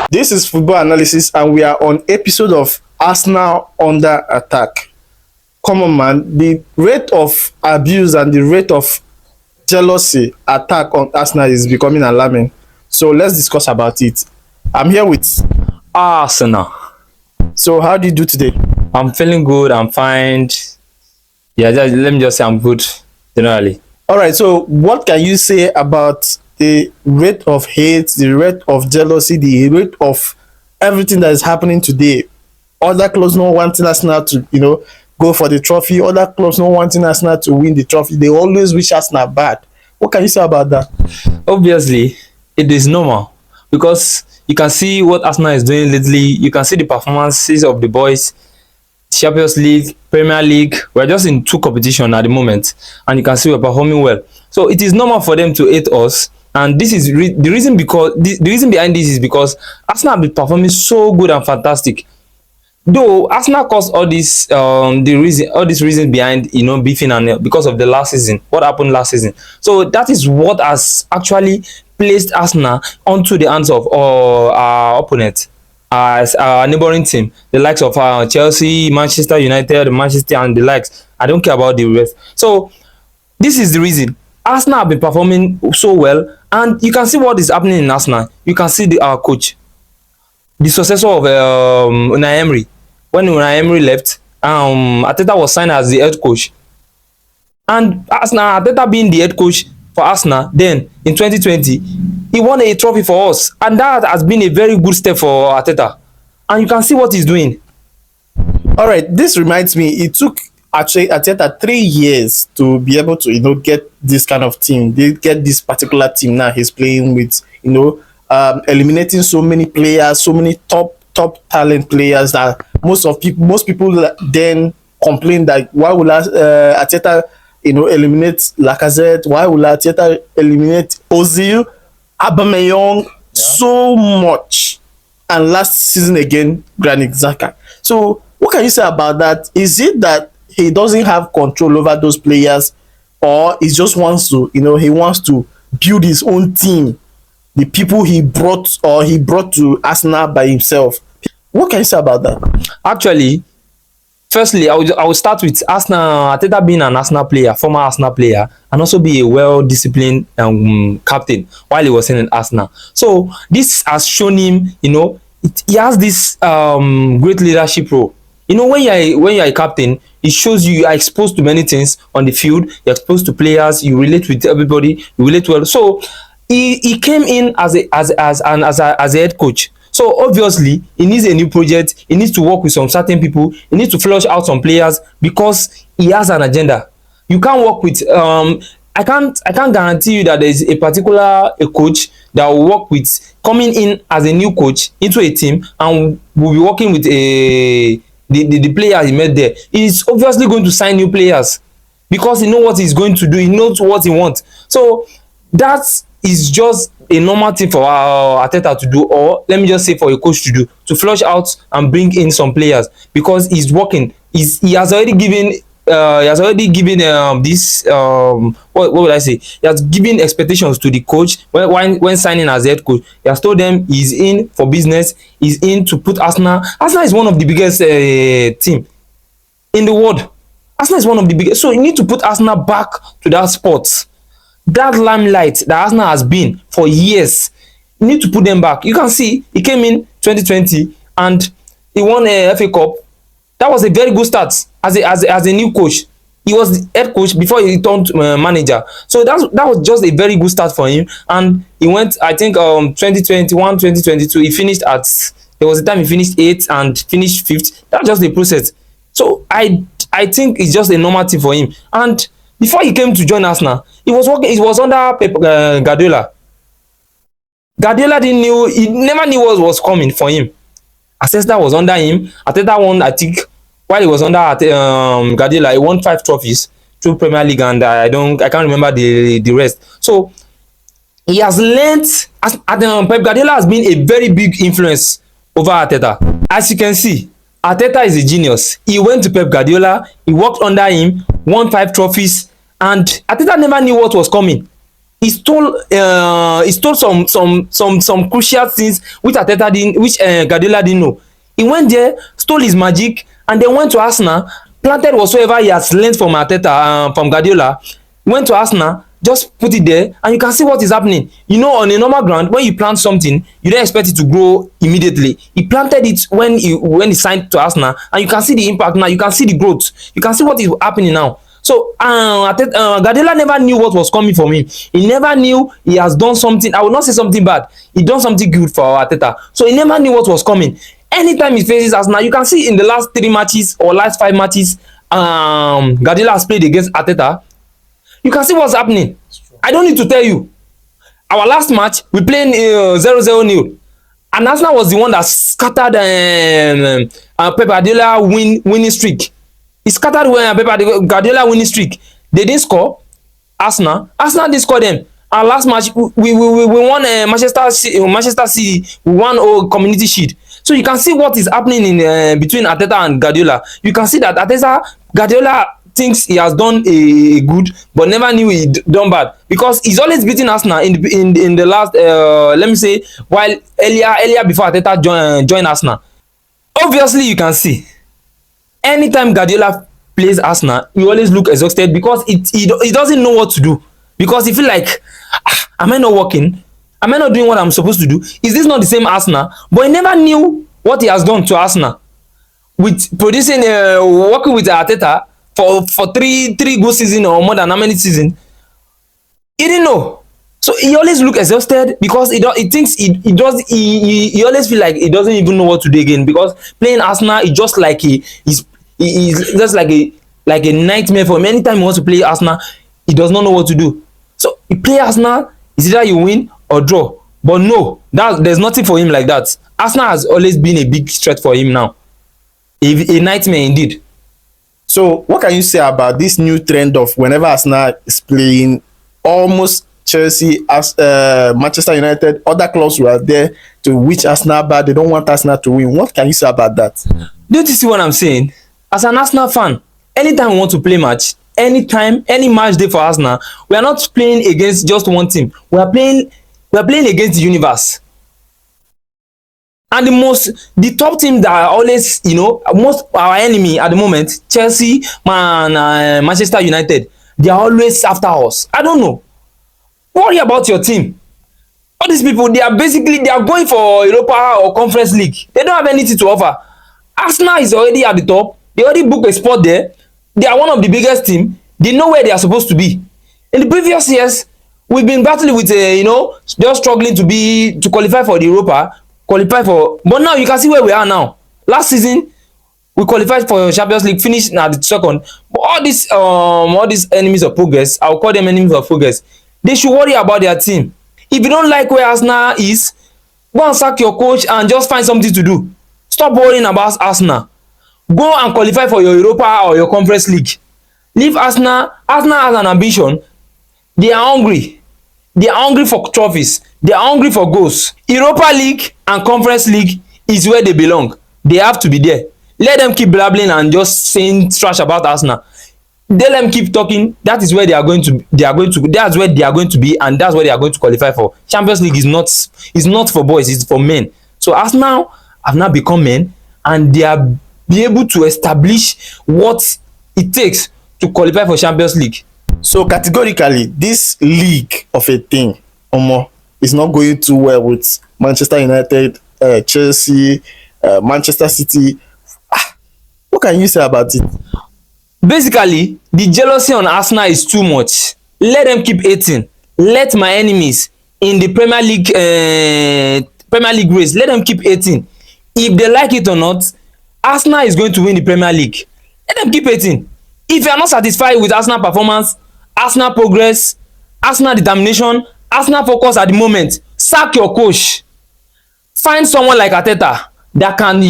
This is football analysis, and we are on episode of Arsenal under attack. Come on, man. The rate of abuse and the rate of jealousy attack on Arsenal is becoming alarming. So let's discuss about it. I'm here with. Arsenal. So how do you do today? I'm feeling good. I'm fine. Yeah, let me just say I'm good generally. All right. So what can you say about the rate of hate, the rate of jealousy, the rate of everything that is happening today? Other clubs not wanting Arsenal to, go for the trophy. Other clubs not wanting Arsenal to win the trophy. They always wish Arsenal bad. What can you say about that? Obviously, it is normal because you can see what Arsenal is doing lately. You can see the performances of the boys. Champions League, Premier League. We're just in two competitions at the moment, and you can see we're performing well. So it is normal for them to hate us, and this is the reason because the reason behind this is because Arsenal have been performing so good and fantastic. Though Arsenal caused all this reasons behind beefing and because of the last season, what happened last season. So that is what has actually placed Arsenal onto the hands of our opponents, as our neighboring team, the likes of Chelsea, Manchester United, Manchester and the likes. I don't care about the rest. So this is the reason Arsenal have been performing so well, and you can see what is happening in Arsenal. You can see our coach, the successor of Unai Emery. When Unai Emery left, Arteta was signed as the head coach, and Arsenal, Arteta being the head coach for Arsenal, then in 2020, he won a trophy for us, and that has been a very good step for Arteta. And you can see what he's doing. All right, this reminds me, it took actually Arteta 3 years to be able to get this kind of team. They get this particular team now he's playing with, eliminating so many players, so many top talent players that most people then complain that why would Arteta eliminate Lacazette? Why would Arteta eliminate Ozil, Aubameyang, so much? And last season again, Granit Xhaka. So what can you say about that? Is it that he doesn't have control over those players, or he just wants to, he wants to build his own team, the people he brought to Arsenal by himself? What can you say about that? Actually, firstly, I will start with Arsenal. Arteta being an Arsenal player, former Arsenal player, and also be a well-disciplined captain while he was in Arsenal. So this has shown him, he has this great leadership role. When you're a captain, it shows you are exposed to many things on the field. You're exposed to players. You relate with everybody. You relate well. So he came in as a head coach. So obviously he needs a new project. He needs to work with some certain people. He needs to flush out some players because he has an agenda. You can't work with I can't guarantee you that there is a particular coach that will work with coming in as a new coach into a team and will be working with the player he met there. He's obviously going to sign new players because he knows what he's going to do. He knows what he wants. So that is just a normal thing for Arteta to do, or let me just say for a coach to do, to flush out and bring in some players because he's working. He has already given this what would I say? He has given expectations to the coach when signing as head coach. He has told them he's in for business. He's in to put Arsenal. Arsenal is one of the biggest team in the world. Arsenal is one of the biggest. So you need to put Arsenal back to that spot. That limelight that Arsenal has been for years, you need to put them back. You can see he came in 2020 and he won a FA Cup. That was a very good start as a new coach. He was the head coach before he turned manager. So that was just a very good start for him. And he went, I think, 2021, 2022. He finished there was a time he finished 8th and finished 5th. That's just the process. So I think it's just a normal thing for him. And before he came to join Arsenal, he was under Pep Guardiola. Guardiola he never knew what was coming for him. Arteta was under him. Arteta won, I think, while he was under Guardiola, he won 5 trophies through Premier League, and I can't remember the rest. So he has learned. Pep Guardiola has been a very big influence over Arteta. As you can see, Arteta is a genius. He went to Pep Guardiola, he worked under him, won 5 trophies, and Arteta never knew what was coming. He stole some crucial things which Arteta didn't, which Guardiola didn't know. He went there, stole his magic, and then went to Arsenal, planted whatsoever he has learned from Arteta, from Guardiola, went to Arsenal, just put it there, and you can see what is happening. You know, on a normal ground, when you plant something, you don't expect it to grow immediately. He planted it when he signed to Arsenal, and you can see the impact now. You can see the growth. You can see what is happening now. So Guardiola never knew what was coming from him. He never knew he has done something. I will not say something bad. He done something good for Arteta. So he never knew what was coming. Anytime he faces Arsenal, you can see in the last 3 matches or last 5 matches, Guardiola has played against Arteta. You can see what's happening. I don't need to tell you. Our last match, we played 0-0 and Arsenal was the one that scattered Pep Guardiola winning streak. He scattered Pep Guardiola winning streak. They didn't score. Arsenal didn't score them. Our last match, we won Manchester City. We won Community Shield. So you can see what is happening in between Arteta and Guardiola. You can see that Guardiola thinks he has done a good, but never knew he done bad, because he's always beating Arsenal in the last let me say, while earlier before Arteta joined Arsenal. Obviously, you can see anytime Guardiola plays Arsenal, he always look exhausted, because he doesn't know what to do, because he feel like, am I not working? Am I not doing what I'm supposed to do? Is this not the same Arsenal? But he never knew what he has done to Arsenal with producing working with Arteta for three good seasons or more than how many seasons. He didn't know. So he always look exhausted, because he thinks he always feel like he doesn't even know what to do again, because playing Arsenal is just like he's just like a nightmare for him. Anytime he wants to play Arsenal, he does not know what to do. So he play Arsenal, it's either you win or draw. But no, there's nothing for him like that. Arsenal has always been a big threat for him now. A nightmare indeed. So what can you say about this new trend of whenever Arsenal is playing, almost Chelsea, as Manchester United, other clubs were there to wish Arsenal bad. They don't want Arsenal to win. What can you say about that? Don't you see what I'm saying? As an Arsenal fan, anytime we want to play match, anytime, any match day for Arsenal, we are not playing against just one team. We are playing against the universe. And the top team that are always, most our enemy at the moment, Chelsea and Manchester United, they are always after us. I don't know. Worry about your team. All these people, they are going for Europa or Conference League. They don't have anything to offer. Arsenal is already at the top. They already booked a spot there. They are one of the biggest team. They know where they are supposed to be. In the previous years, we've been battling with just struggling to qualify for the Europa, but now you can see where we are now. Last season, we qualified for Champions League, finished at the second. But all these enemies of progress, I'll call them enemies of progress, they should worry about their team. If you don't like where Arsenal is, go and sack your coach and just find something to do. Stop worrying about Arsenal. Go and qualify for your Europa or your Conference League. Leave Arsenal. Arsenal has an ambition. They are hungry. They are hungry for trophies. They are hungry for goals. Europa League and Conference League is where they belong. They have to be there. Let them keep blabbling and just saying trash about Arsenal. Let them keep talking. That is where they are going to. That's where they are going to be, and that's where they are going to qualify for. Champions League is not for boys. It's for men. So Arsenal have now become men, and they are be able to establish what it takes to qualify for Champions League. So categorically, this league of a thing, is not going too well with Manchester United, Chelsea, Manchester City. What can you say about it? Basically, the jealousy on Arsenal is too much. Let them keep hating. Let my enemies in the Premier League race, let them keep hating. If they like it or not, Arsenal is going to win the Premier League. Let them keep hating. If you are not satisfied with Arsenal performance, Arsenal progress, Arsenal determination, Arsenal focus at the moment, sack your coach. Find someone like Arteta that can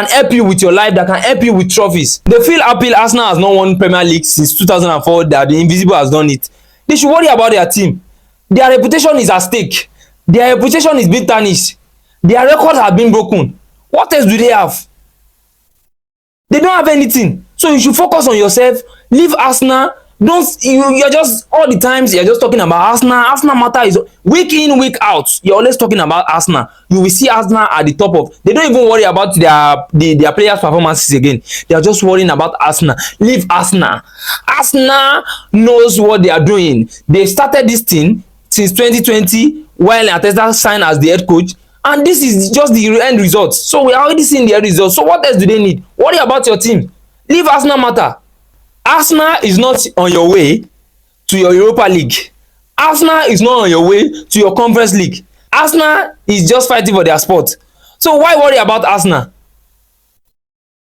help you with your life, that can help you with trophies. They feel happy Arsenal has not won Premier League since 2004, that the invisible has done it. They should worry about their team. Their reputation is at stake. Their reputation is being tarnished. Their records have been broken. What else do they have? They don't have anything. So you should focus on yourself. Leave Arsenal. Don't you're just all the times you're just talking about Arsenal. Arsenal matter is week in, week out. You're always talking about Arsenal. You will see Arsenal at the top of. They don't even worry about their players' performances again. They are just worrying about Arsenal. Leave Arsenal. Arsenal knows what they are doing. They started this thing since 2020 while Arteta signed as the head coach, and this is just the end result. So we are already seeing the end result. So what else do they need? Worry about your team. Leave Arsenal matter. Arsenal is not on your way to your Europa League. Arsenal is not on your way to your Conference League. Arsenal is just fighting for their spot. So why worry about Arsenal?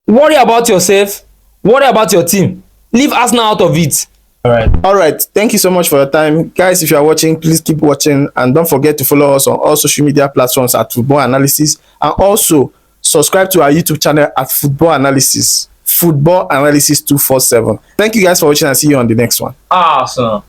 Worry about yourself. Worry about your team. Leave Arsenal out of it. All right. Thank you so much for your time. Guys, if you are watching, please keep watching. And don't forget to follow us on all social media platforms at Football Analysis. And also subscribe to our YouTube channel at Football Analysis. Football Analysis 247. Thank you guys for watching and see you on the next one. Awesome.